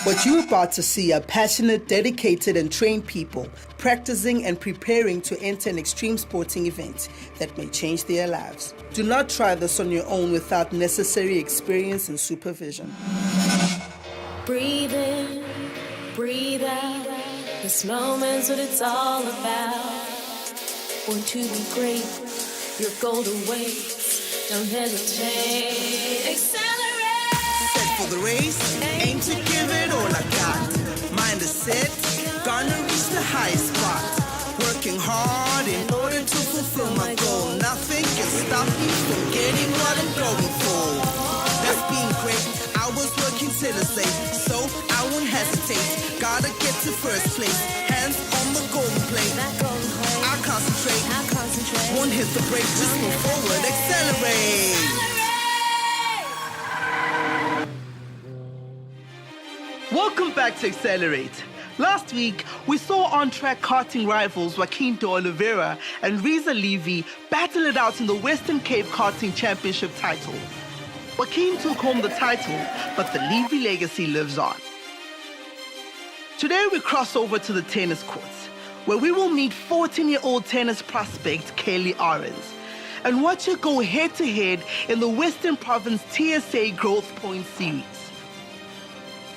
What you're about to see are passionate, dedicated, and trained people practicing and preparing to enter an extreme sporting event that may change their lives. Do not try this on your own without necessary experience and supervision. Breathe in, breathe out. This moment's what it's all about. Born to be great, your golden waits. Don't hesitate, accelerate. Set for the race, aim to give it all I got. Mind is set, gonna reach the highest spot. Working hard in order to fulfill my goal. Nothing can stop me from getting what I'm going for. That's being great, I was working till it's late, so I won't hesitate. Gotta get to first place, hands on the golden plate. I'll concentrate, won't hit the brake, just move forward, accelerate. Welcome back to Accelerate. Last week, we saw on-track karting rivals Joaquim de Oliveira and Riza Levy battle it out in the Western Cape Karting Championship title. Joaquim took home the title, but the Levy legacy lives on. Today, we cross over to the tennis courts, where we will meet 14-year-old tennis prospect Kelly Arons and watch her go head-to-head in the Western Province TSA Growth Point Series.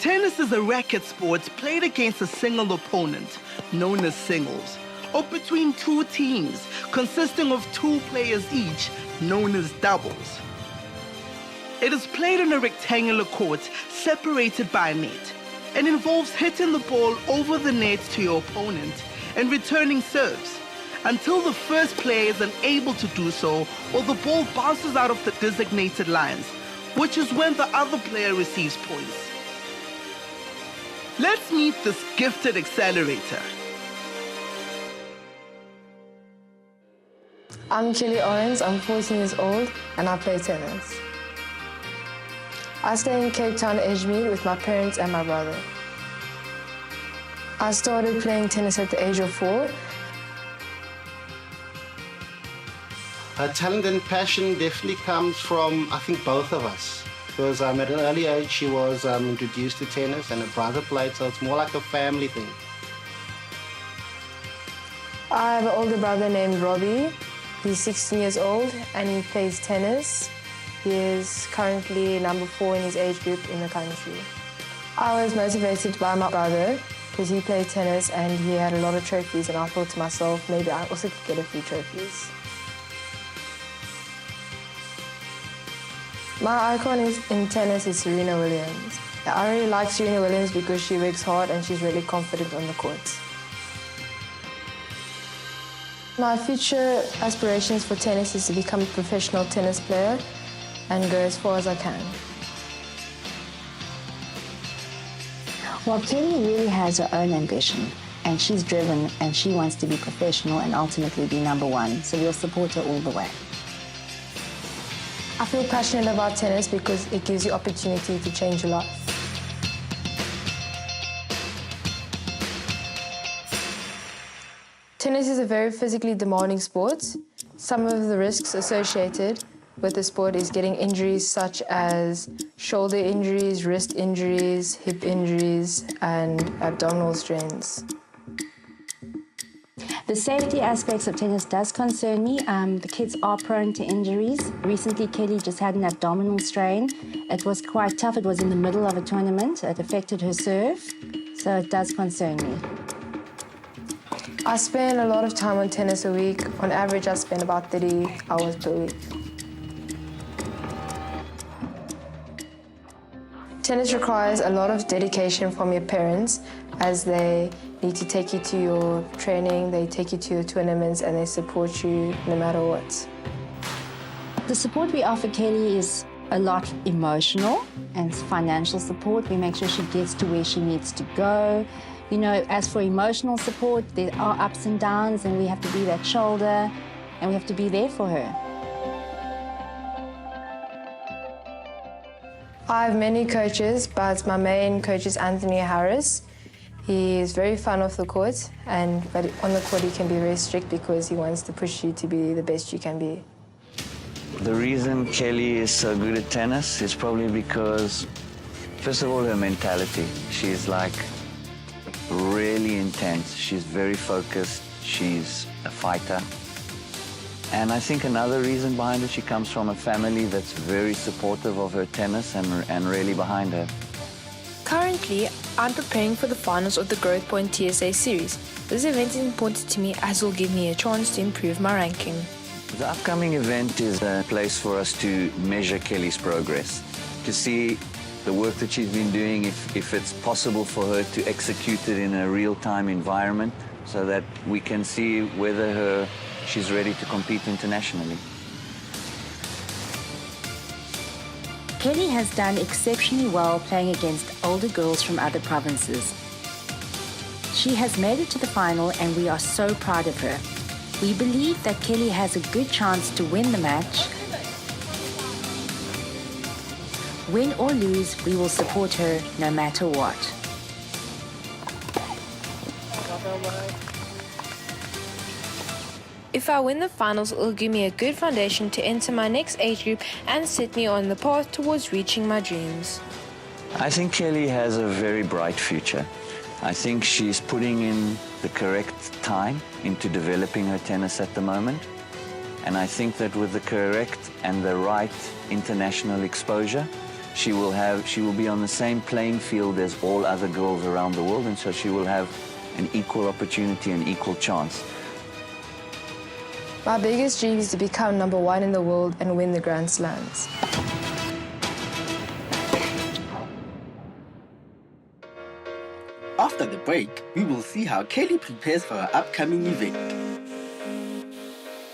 Tennis is a racket sport played against a single opponent, known as singles, or between two teams, consisting of two players each, known as doubles. It is played in a rectangular court separated by a net and involves hitting the ball over the net to your opponent and returning serves until the first player is unable to do so or the ball bounces out of the designated lines, which is when the other player receives points. Let's meet this gifted accelerator. I'm Kelly Arons, I'm 14 years old and I play tennis. I stay in Cape Town, Edgemead with my parents and my brother. I started playing tennis at the age of 4. Her talent and passion definitely comes from, I think, both of us. Because at an early age, she was introduced to tennis and her brother played, so it's more like a family thing. I have an older brother named Robbie. He's 16 years old and he plays tennis. He is currently number 4 in his age group in the country. I was motivated by my brother because he played tennis and he had a lot of trophies, and I thought to myself, maybe I also could get a few trophies. My icon in tennis is Serena Williams. I really like Serena Williams because she works hard and she's really confident on the court. My future aspirations for tennis is to become a professional tennis player and go as far as I can. Well, Kelly really has her own ambition, and she's driven and she wants to be professional and ultimately be number 1, so we'll support her all the way. I feel passionate about tennis because it gives you opportunity to change your life. Tennis is a very physically demanding sport. Some of the risks associated with the sport is getting injuries such as shoulder injuries, wrist injuries, hip injuries, and abdominal strains. The safety aspects of tennis does concern me. The kids are prone to injuries. Recently, Kelly just had an abdominal strain. It was quite tough. It was in the middle of a tournament. It affected her serve, so it does concern me. I spend a lot of time on tennis a week. On average, I spend about 30 hours per week. Tennis requires a lot of dedication from your parents, as they need to take you to your training, they take you to your tournaments, and they support you no matter what. The support we offer Kelly is a lot emotional and financial support. We make sure she gets to where she needs to go. You know, as for emotional support, there are ups and downs, and we have to be that shoulder, and we have to be there for her. I have many coaches, but my main coach is Anthony Harris. He is very fun off the court, but on the court he can be very strict because he wants to push you to be the best you can be. The reason Kelly is so good at tennis is probably because First of all, her mentality. She's like really intense. She's very focused. She's a fighter. And I think another reason behind it, she comes from a family that's very supportive of her tennis and really behind her. Currently, I'm preparing for the finals of the Growth Point TSA series. This event is important to me as it will give me a chance to improve my ranking. The upcoming event is a place for us to measure Kelly's progress, to see the work that she's been doing, if it's possible for her to execute it in a real-time environment so that we can see whether she's ready to compete internationally. Kelly has done exceptionally well playing against older girls from other provinces. She has made it to the final and we are so proud of her. We believe that Kelly has a good chance to win the match. Win or lose, we will support her no matter what. If I win the finals, it will give me a good foundation to enter my next age group and set me on the path towards reaching my dreams. I think Kelly has a very bright future. I think she's putting in the correct time into developing her tennis at the moment. And I think that with the correct and the right international exposure, she will be on the same playing field as all other girls around the world, and so she will have an equal opportunity and equal chance. My biggest dream is to become #1 in the world and win the Grand Slams. After the break, we will see how Kelly prepares for her upcoming event.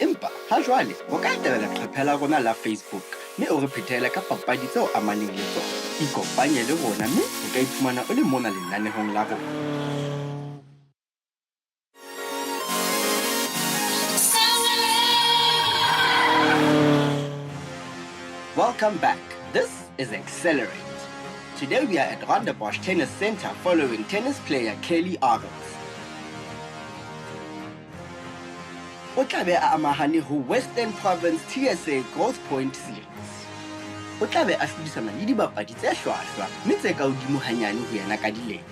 Empa, ha jwale, o ka etela leqephe la rona la Facebook, mme o re phethele ka papadi tseo amaneng le tsona. Ikopanye le rona, mme o ka iphumana o le mona lenanehong la rona. Welcome back. This is Accelerate. Today we are at Rondebosch Tennis Center following tennis player Kelly Arons. O tla be a amahane ho Western Province TSA Growth Point series. O tla be a hlodisana le dibapadi tse hlwahlwa mme tse ka hodimo hanyane ho yena ka dilemo.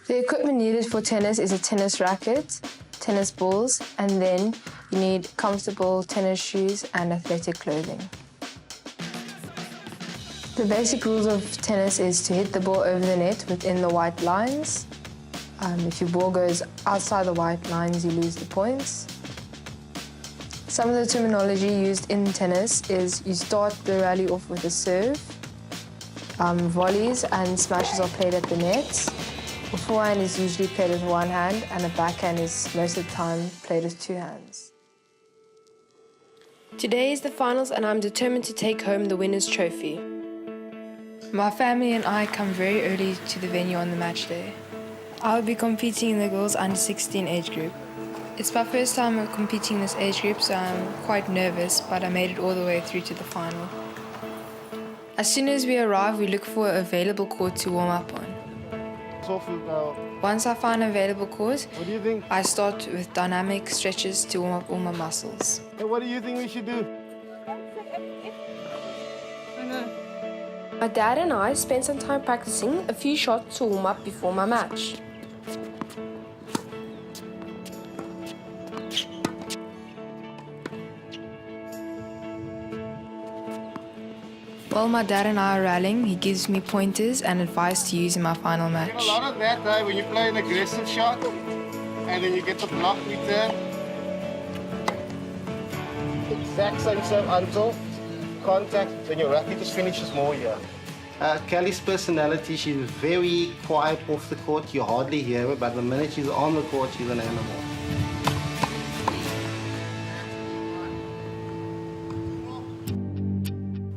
The equipment needed for tennis is a tennis racket, tennis balls, and then you need comfortable tennis shoes and athletic clothing. The basic rules of tennis is to hit the ball over the net within the white lines. If your ball goes outside the white lines, you lose the points. Some of the terminology used in tennis is you start the rally off with a serve. Volleys and smashes are played at the net. A forehand is usually played with one hand and a backhand is most of the time played with two hands. Today is the finals and I'm determined to take home the winner's trophy. My family and I come very early to the venue on the match day. I will be competing in the girls under 16 age group. It's my first time competing in this age group, so I'm quite nervous, but I made it all the way through to the final. As soon as we arrive, we look for an available court to warm up on. Once I find an available court, what do you think? I start with dynamic stretches to warm up all my muscles. Hey, what do you think we should do? My dad and I spent some time practicing a few shots to warm up before my match. While my dad and I are rallying, he gives me pointers and advice to use in my final You match. get a lot of that when you play an aggressive shot and then you get the block return. Exact same serve until contact, then your racket just finishes more here. Kelly's personality, she's very quiet off the court. You hardly hear her, but the minute she's on the court, she's an animal.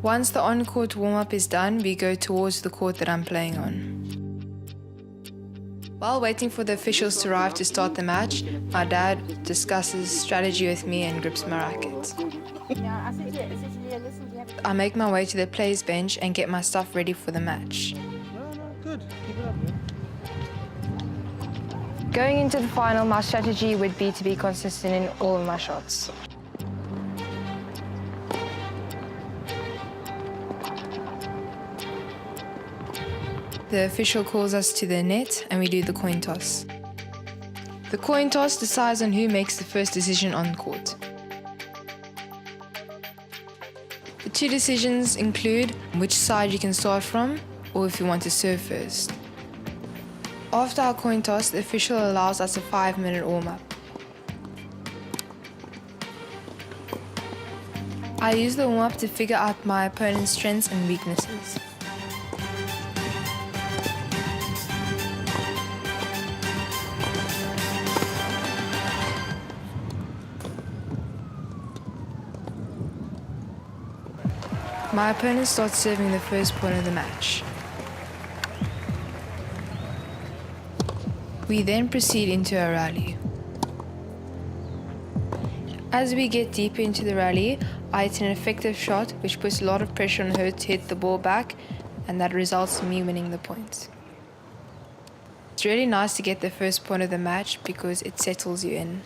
Once the on-court warm-up is done, we go towards the court that I'm playing on. While waiting for the officials to arrive to start the match, my dad discusses strategy with me and grips my racket. I make my way to the players' bench and get my stuff ready for the match. Good. Keep it up, man. Going into the final, my strategy would be to be consistent in all of my shots. the official calls us to the net and we do the coin toss. The coin toss decides on who makes the first decision on court. The two decisions include which side you can start from or if you want to serve first. After our coin toss, the official allows us a 5-minute warm-up. I use the warm-up to figure out my opponent's strengths and weaknesses. My opponent starts serving the first point of the match. We then proceed into a rally. As we get deeper into the rally, I hit an effective shot which puts a lot of pressure on her to hit the ball back, and that results in me winning the points. It's really nice to get the first point of the match because it settles you in.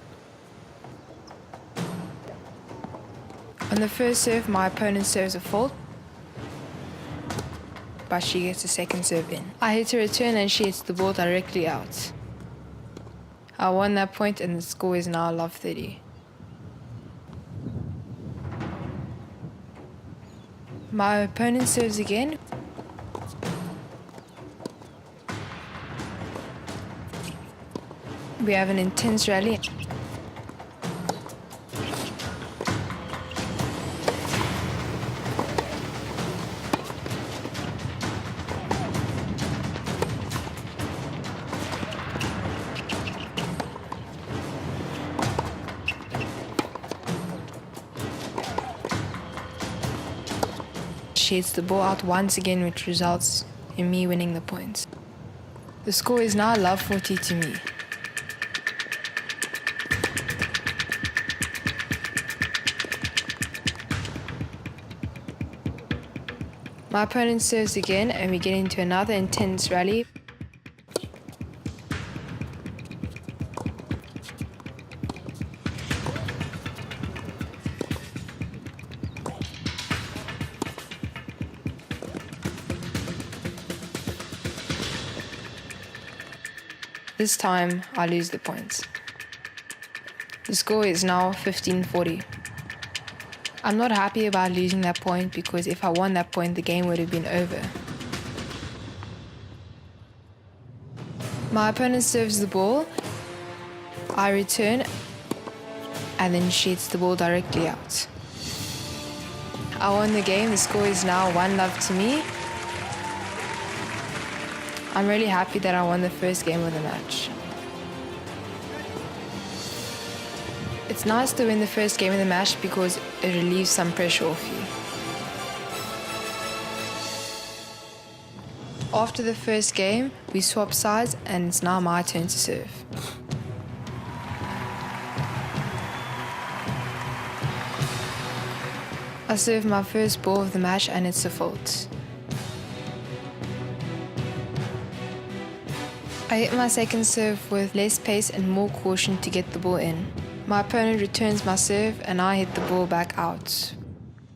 On the first serve, my opponent serves a fault, but she gets a second serve in. I hit a return and she hits the ball directly out. I won that point and the score is now love 30. My opponent serves again. We have an intense rally. She hits the ball out once again, which results in me winning the points. The score is now love 40 to me. My opponent serves again and we get into another intense rally. This time, I lose the points. The score is now 15-40. I'm not happy about losing that point because if I won that point, the game would have been over. My opponent serves the ball, I return, and then she hits the ball directly out. I won the game, the score is now 1-love to me. I'm really happy that I won the first game of the match. It's nice to win the first game of the match because it relieves some pressure off you. After the first game, we swap sides and it's now my turn to serve. I serve my first ball of the match and it's a fault. I hit my second serve with less pace and more caution to get the ball in. My opponent returns my serve and I hit the ball back out.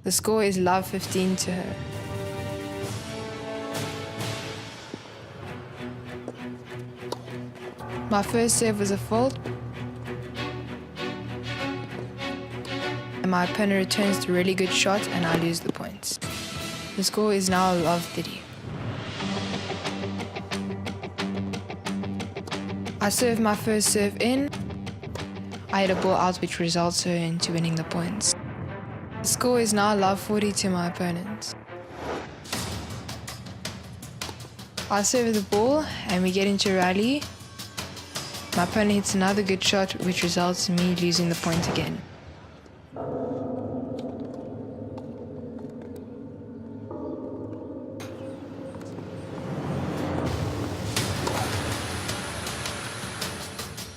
The score is love 15 to her. My first serve was a fault and my opponent returns the really good shot and I lose the points. The score is now love 30. I serve my first serve in. I hit a ball out which results her into winning the points. The score is now love 40 to my opponent. I serve the ball and we get into a rally. My opponent hits another good shot which results in me losing the point again.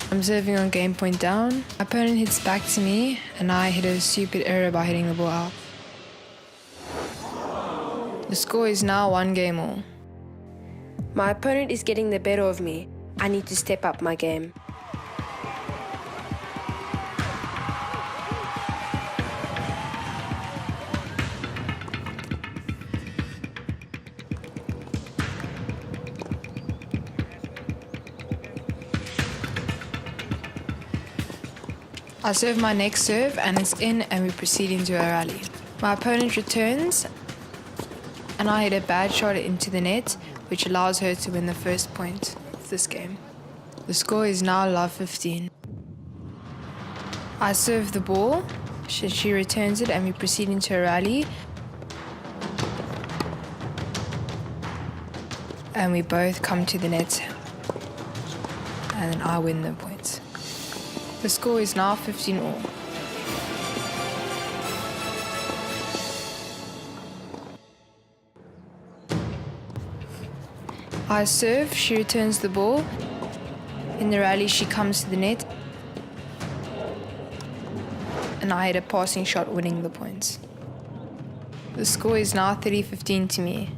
I'm serving on game point down. My opponent hits back to me and I hit a stupid error by hitting the ball out. The score is now 1 game all. My opponent is getting the better of me. I need to step up my game. I serve my next serve and it's in and we proceed into a rally. My opponent returns and I hit a bad shot into the net, which allows her to win the first point of this game. The score is now love 15. I serve the ball, she returns it and we proceed into a rally. And we both come to the net and then I win the points. The score is now 15 all. I serve, she returns the ball. In the rally, she comes to the net. And I hit a passing shot, winning the points. The score is now 30-15 to me.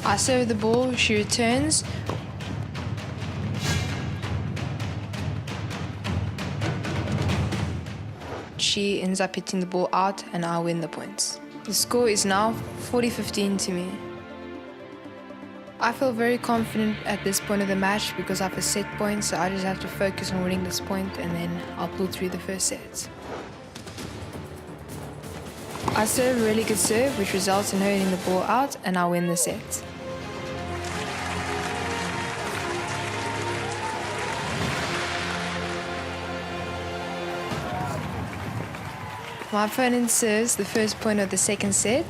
I serve the ball, she returns. She ends up hitting the ball out and I win the points. The score is now 40-15 to me. I feel very confident at this point of the match because I have a set point, so I just have to focus on winning this point and then I'll pull through the first set. I serve a really good serve, which results in her hitting the ball out and I win the set. My opponent serves the first point of the second set.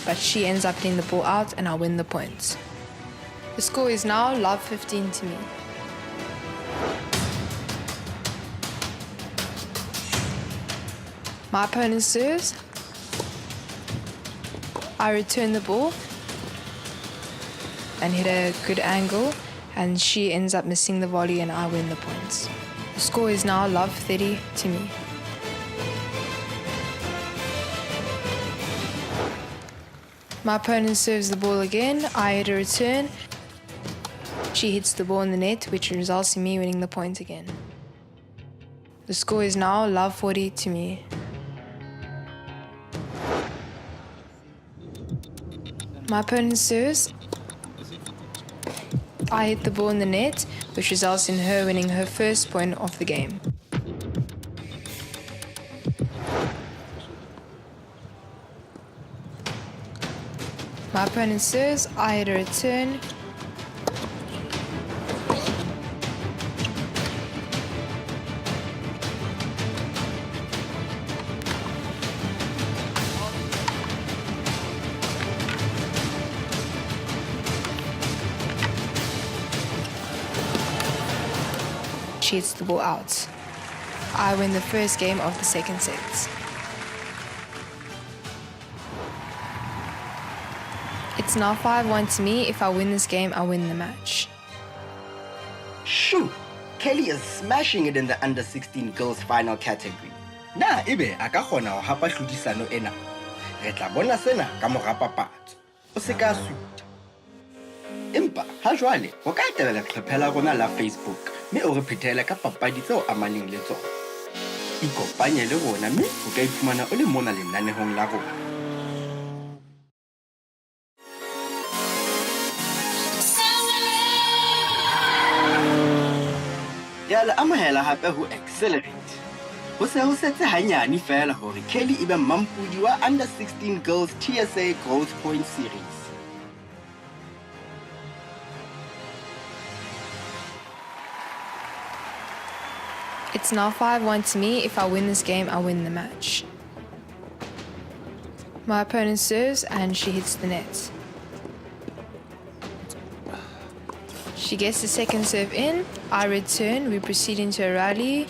But she ends up hitting the ball out and I win the points. The score is now love 15 to me. My opponent serves. I return the ball and hit a good angle and she ends up missing the volley and I win the points. The score is now love 30 to me. My opponent serves the ball again, I hit a return. She hits the ball in the net, which results in me winning the point again. The score is now love 40 to me. My opponent serves. I hit the ball in the net, which results in her winning her first point of the game. My opponent serves, I hit a return. She hits the ball out. I win the first game of the second set. It's now 5-1 to me. If I win this game, I win the match. Shoo! Kelly is smashing it in the under-16 girls final category. Na ebe a ka kgona ho hapa hlodisano ena. Re tla bona sena ka mora papatso. O se ka suta. Empa ha jwale o ka etela leqephe la rona la Facebook mme o re phethele ka papadi tseo amaneng le tsona. Ikopanye le rona mme o ka iphumana o le mona lenanehong la rona. Ya le amohela hape ho Accelerate. Ho se ho setse hanyane fela hore Kelly e be mampudi wa under-16 girls TSA Growth Point Series. It's now 5-1 to me. If I win this game, I win the match. My opponent serves and she hits the net. She gets the second serve in. I return. We proceed into a rally.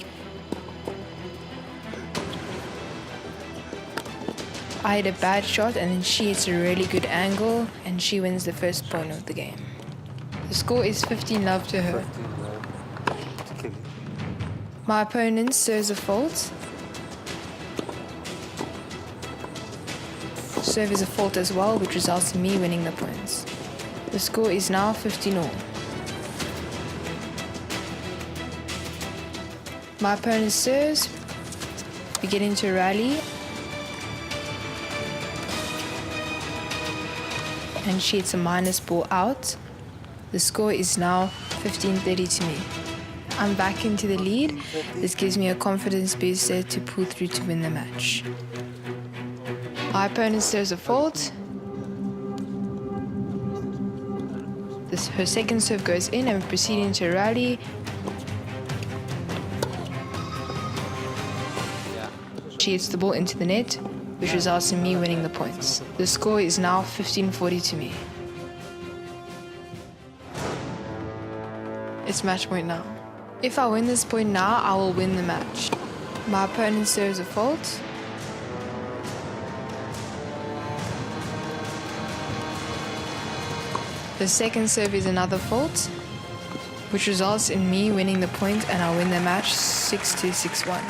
I hit a bad shot and then she hits a really good angle and she wins the first point of the game. The score is 15-love to her. My opponent serves a fault. Serve is a fault as well, which results in me winning the points. The score is now 15-all. My opponent serves, beginning to rally, and she hits a minus ball out. The score is now 15-30 to me. I'm back into the lead. This gives me a confidence booster to pull through to win the match. My opponent serves a fault. Her second serve goes in and we're proceeding to rally. She hits the ball into the net, which results in me winning the points. The score is now 15-40 to me. It's match point now. If I win this point now, I will win the match. My opponent serves a fault. The second serve is another fault, which results in me winning the point and I win the match 6-2, 6-1.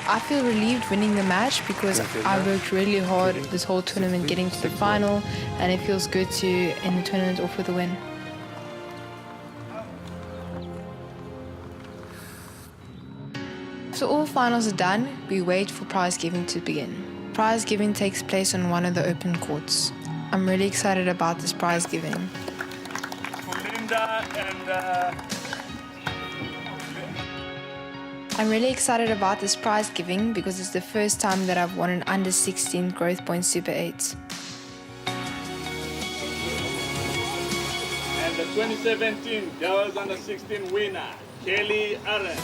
I feel relieved winning the match because I worked really hard this whole tournament getting to the final, and it feels good to end the tournament off with a win. So all finals are done, we wait for prize giving to begin. Prize giving takes place on one of the open courts. I'm really excited about this prize giving. I'm really excited about this prize giving because it's the first time that I've won an under 16 Growth Point Super 8. And the 2017 Girls Under 16 winner, Kelly Aaron.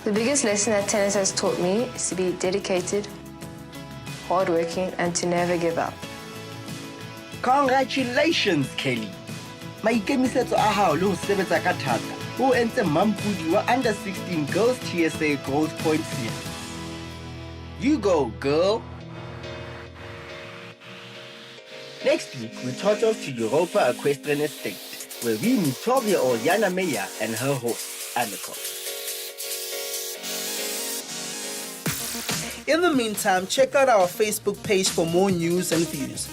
The biggest lesson that tennis has taught me is to be dedicated, hardworking, and to never give up. Congratulations, Kelly. Maikemisetso a hao le ho sebetsa ka thata ho entse mampudi wa under 16 Girls TSA Growth Point Series. You go, girl. Next week, we touch off to Europa Equestrian Estate, where we meet 12-year-old Yana Meyer and her horse, Aniko. In the meantime, check out our Facebook page for more news and views.